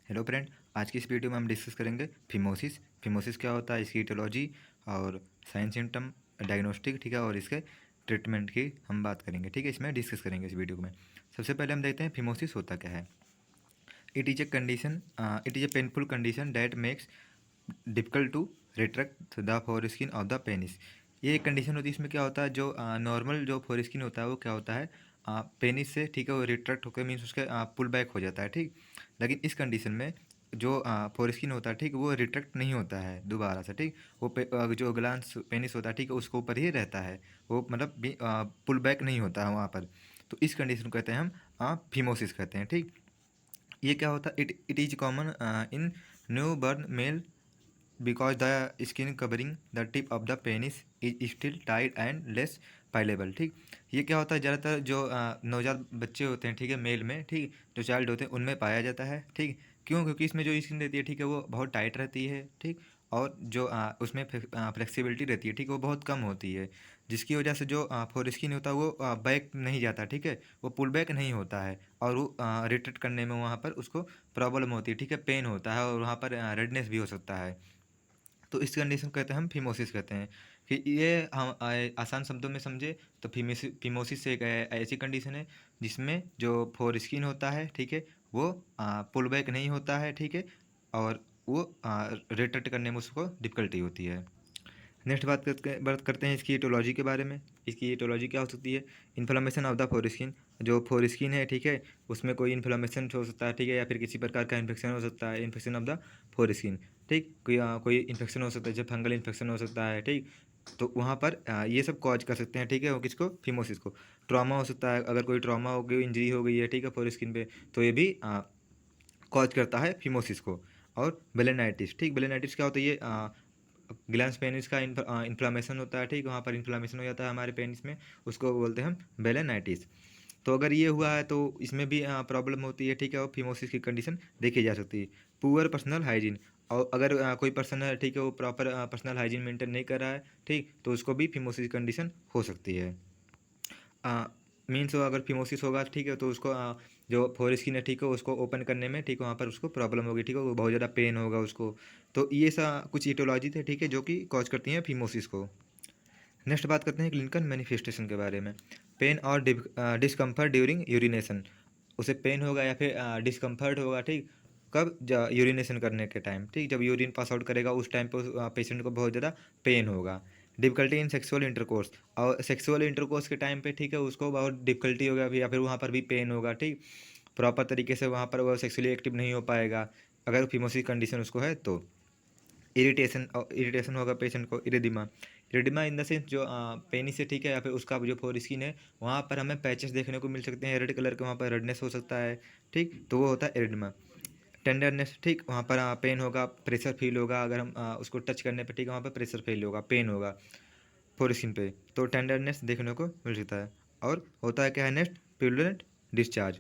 Hello friend, आज की इस वीडियो में हम डिस्कस करेंगे फिमोसिस। फिमोसिस क्या होता है, इसकी इटियोलॉजी और साइन सिम्टम, डायग्नोस्टिक, ठीक है, और इसके ट्रीटमेंट की हम बात करेंगे, ठीक है, इसमें डिस्कस करेंगे इस वीडियो में। सबसे पहले हम देखते हैं फिमोसिस होता क्या है। It is a condition, it is a painful condition that makes difficult to retract the foreskin of the penis. ये एक कंडीशन होती है, इसमें क्या होता है, जो नॉर्मल जो फोरस्किन होता है वो क्या होता है, पेनिस से, ठीक है, वो रिट्रैक्ट होकर मीन्स उसके पुल बैक हो जाता है, ठीक। लेकिन इस कंडीशन में जो फोरस्किन होता है, ठीक, वो रिट्रैक्ट नहीं होता है दोबारा से, ठीक। वो जो ग्लांस पेनिस होता है, ठीक है, उसके ऊपर ही रहता है, वो मतलब पुल बैक नहीं होता है वहाँ पर। तो इस कंडीशन को कहते हैं हम फीमोसिस कहते हैं, ठीक। ये क्या होता है, it is common in newborn male because the skin covering the tip of the penis is still tight and less पाइलेबल, ठीक। ये क्या होता है, ज़्यादातर जो नवजात बच्चे होते हैं, ठीक है, मेल में, ठीक, जो चाइल्ड होते हैं उनमें पाया जाता है, ठीक। क्यों? क्योंकि इसमें जो स्किन रहती है, ठीक है, वो बहुत टाइट रहती है, ठीक। और जो उसमें फ्लेक्सिबिलिटी रहती है, ठीक, वो बहुत कम होती है, जिसकी वजह से जो फोर स्किन होता है वो बैक नहीं जाता, ठीक है, वो पुल बैक नहीं होता है, और वो रिट्रेक्ट करने में वहाँ पर उसको प्रॉब्लम होती है, ठीक है, पेन होता है, और वहाँ पर रेडनेस भी हो सकता है। तो इस कंडीशन को कहते हैं हम फीमोसिस कहते हैं। कि ये हम आसान शब्दों में समझे तो फीमोसिस एक ऐसी कंडीशन है जिसमें जो फोर स्किन होता है, ठीक है, वो पुल बैक नहीं होता है, ठीक है, और वो रिट्रैक्ट करने में उसको डिफिकल्टी होती है। नेक्स्ट बात करते हैं इसकी इटोलॉजी के बारे में। इसकी इटोलॉजी क्या हो सकती है, इन्फ्लामेशन ऑफ द फोरस्किन। जो फोरस्किन है, ठीक है, उसमें कोई इन्फ्लामेशन हो सकता है, ठीक है, या फिर किसी प्रकार का इन्फेक्शन हो सकता है, इन्फेक्शन ऑफ द फोरस्किन, ठीक। कोई इन्फेक्शन हो सकता है, जैसे फंगल इन्फेक्शन हो सकता है, ठीक। तो वहाँ पर ये सब कॉज कर सकते हैं, ठीक है, वो किसको, फिमोसिस को। ट्रॉमा हो सकता है, अगर कोई ट्रॉमा हो गई, इंजरी हो गई है, ठीक है, फोरस्किन पे, तो ये भी कॉज करता है फिमोसिस को। और बेलेनाइटिस, ठीक, बेलेनाइटिस क्या होता है, ये ग्लैंस पेनिस का इन्फ्लामेशन होता है, ठीक, वहाँ पर इन्फ्लामेशन हो जाता है हमारे पेनिस में, उसको बोलते हैं हम बेलेनाइटिस। तो अगर ये हुआ है तो इसमें भी प्रॉब्लम होती है, ठीक है, और फिमोसिस की कंडीशन देखी जा सकती है। पुअर पर्सनल हाइजीन, और अगर कोई पर्सन है, ठीक है, वो प्रॉपर पर्सनल हाइजीन मेंटेन नहीं कर रहा है, ठीक, तो उसको भी फिमोसिस कंडीशन हो सकती है। मीन्स अगर फिमोसिस होगा, ठीक है, तो उसको जो फोर स्किन है, ठीक है, उसको ओपन करने में, ठीक है, वहाँ पर उसको प्रॉब्लम होगी, ठीक है, वो बहुत ज़्यादा पेन होगा उसको। तो ये सा कुछ इटोलॉजी थे, ठीक है, जो कि कॉज करती हैं फिमोसिस को। नेक्स्ट बात करते हैं क्लिनिकल मैनिफेस्टेशन के बारे में। पेन और डिस्कम्फर्ट ड्यूरिंग यूरिनेशन। उसे पेन होगा या फिर डिस्कम्फर्ट होगा, ठीक, कब, यूरिनेशन करने के टाइम, ठीक, जब यूरिन पास आउट करेगा उस टाइम पर पेशेंट को बहुत ज़्यादा पेन होगा। डिफिकल्टी इन सेक्सुअल इंटरकोर्स, और सेक्सुअल इंटरकोर्स के टाइम पे, ठीक है, उसको बहुत डिफिकल्टी होगा, या फिर वहाँ पर भी पेन होगा, ठीक। प्रॉपर तरीके से वहाँ पर वो सेक्सुअली एक्टिव नहीं हो पाएगा, अगर फिमोसिस कंडीशन उसको है तो। इरिटेशन होगा पेशेंट को, इरिदिमा। इरिदिमा इन द सेंस जो पेनिस से, ठीक है, या फिर उसका जो फोर स्किन है, वहाँ पर हमें पैचेस देखने को मिल सकते हैं, रेड कलर के, वहाँ पर रेडनेस हो सकता है, ठीक, तो वो होता है इरिदिमा। टेंडरनेस, ठीक, वहाँ पर पेन होगा, प्रेशर फील होगा, अगर हम उसको टच करने पर, ठीक है, वहाँ पर प्रेशर फील होगा, पेन होगा फोर स्किन पे, तो टेंडरनेस देखने को मिल सकता है। और होता है क्या है नेक्स्ट, प्यूरुलेंट डिस्चार्ज,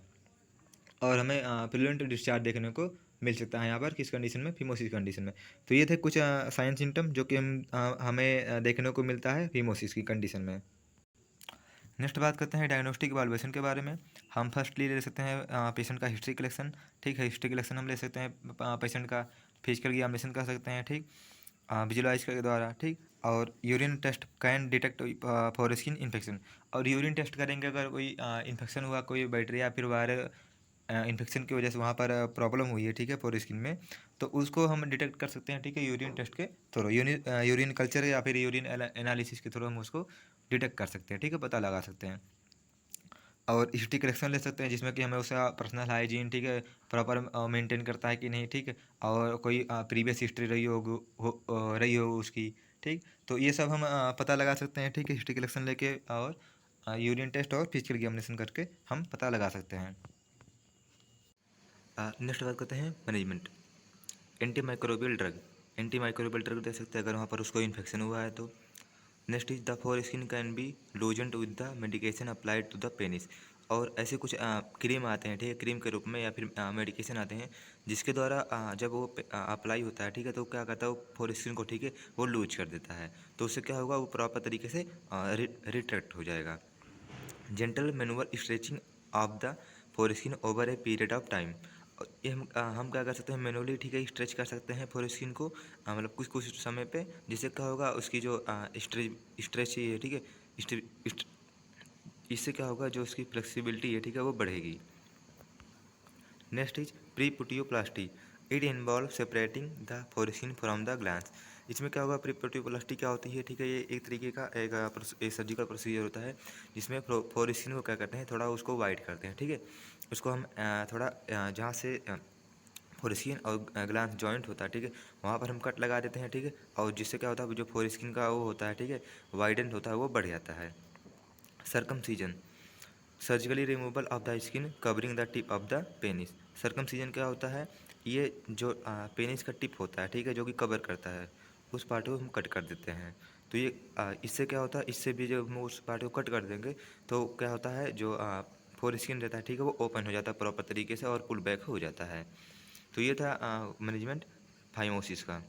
और हमें प्यूरुलेंट डिस्चार्ज देखने को मिल सकता है यहाँ पर किस कंडीशन में, फिमोसिस कंडीशन में। तो ये थे कुछ साइन सिम्टम जो कि हमें देखने को मिलता है फिमोसिस की कंडीशन में। नेक्स्ट बात करते हैं डायग्नोस्टिक इवैल्यूएशन के बारे में। हम फर्स्टली ले सकते हैं पेशेंट का हिस्ट्री कलेक्शन, ठीक है, हिस्ट्री कलेक्शन हम ले सकते हैं पेशेंट का, फिजिकल एग्जामिनेशन कर सकते हैं, ठीक, विजुलाइज के द्वारा, ठीक। और urine test can detect for skin infection, और यूरिन टेस्ट करेंगे अगर कोई इन्फेक्शन हुआ, कोई बैक्टीरिया या फिर वायरल इन्फेक्शन की वजह से वहाँ पर प्रॉब्लम हुई है, ठीक है, फोर स्किन में, तो उसको हम डिटेक्ट कर सकते हैं, ठीक है, यूरिन टेस्ट के थ्रू, यूरिन कल्चर या फिर यूरिन एनालिसिस के थ्रू हम उसको डिटेक्ट कर सकते हैं, ठीक है, पता लगा सकते हैं। और हिस्ट्री कलेक्शन ले सकते हैं जिसमें कि हमें उसका पर्सनल हाइजीन, ठीक है, प्रॉपर मेंटेन करता है कि नहीं, ठीक है, और कोई प्रीवियस हिस्ट्री रही हो उसकी, ठीक। तो ये सब हम पता लगा सकते हैं, ठीक है, हिस्ट्री कलेक्शन लेके, और यूरिन टेस्ट और फिजिकल एग्जामिनेशन करके हम पता लगा सकते हैं। नेक्स्ट बात करते हैं management. Anti microbial drug, anti microbial drug दे सकते हैं अगर वहाँ पर उसको इन्फेक्शन हुआ है तो। Next is the foreskin can be loosened with the medication applied to the penis, और ऐसे कुछ क्रीम आते हैं, ठीक है, क्रीम के रूप में या फिर मेडिकेशन आते हैं जिसके द्वारा जब वो अप्लाई होता है, ठीक है, तो क्या करता है वो फोर स्किन को, ठीक है, वो लूज कर देता है, तो उससे क्या होगा, वो प्रॉपर तरीके से रिट्रैक्ट हो जाएगा। Gentle manual stretching of the four skin over a period of time, ये हम क्या कर सकते हैं, मैनुअली ठीक है स्ट्रेच कर सकते हैं फोर स्किन को, मतलब कुछ कुछ समय पे, जिससे क्या होगा उसकी जो स्ट्रेच है ठीक है, इससे क्या होगा जो उसकी फ्लेक्सिबिलिटी है ठीक है वो बढ़ेगी। Next is preputioplasty. It involve separating the foreskin from the glands. इसमें क्या होगा, प्रीपुटियोप्लास्टी क्या होती है ठीक है, ये एक तरीके का एक सर्जिकल प्रोसीजर होता है जिसमें फोरस्किन को क्या करते हैं, थोड़ा उसको वाइड करते हैं ठीक है। उसको हम थोड़ा जहाँ से फोरस्किन और ग्लैंड जॉइंट होता है ठीक है, वहाँ पर हम कट लगा देते हैं ठीक है, और जिससे क्या होता है जो फोरस्किन का वो होता है ठीक है, वाइडेंट होता है, वो बढ़ जाता है। Circumcision, surgically removal of the skin covering the tip of the penis. Circumcision क्या होता है, ये जो पेनिस का टिप होता है ठीक है, जो कि कवर करता है, उस पार्ट को हम कट कर देते हैं। तो ये इससे क्या होता है, इससे भी जब हम उस पार्ट को कट कर देंगे तो क्या होता है, जो फोर स्किन रहता है ठीक है वो ओपन हो जाता है प्रॉपर तरीके से और पुल बैक हो जाता है। तो ये था मैनेजमेंट फाइमोसिस का।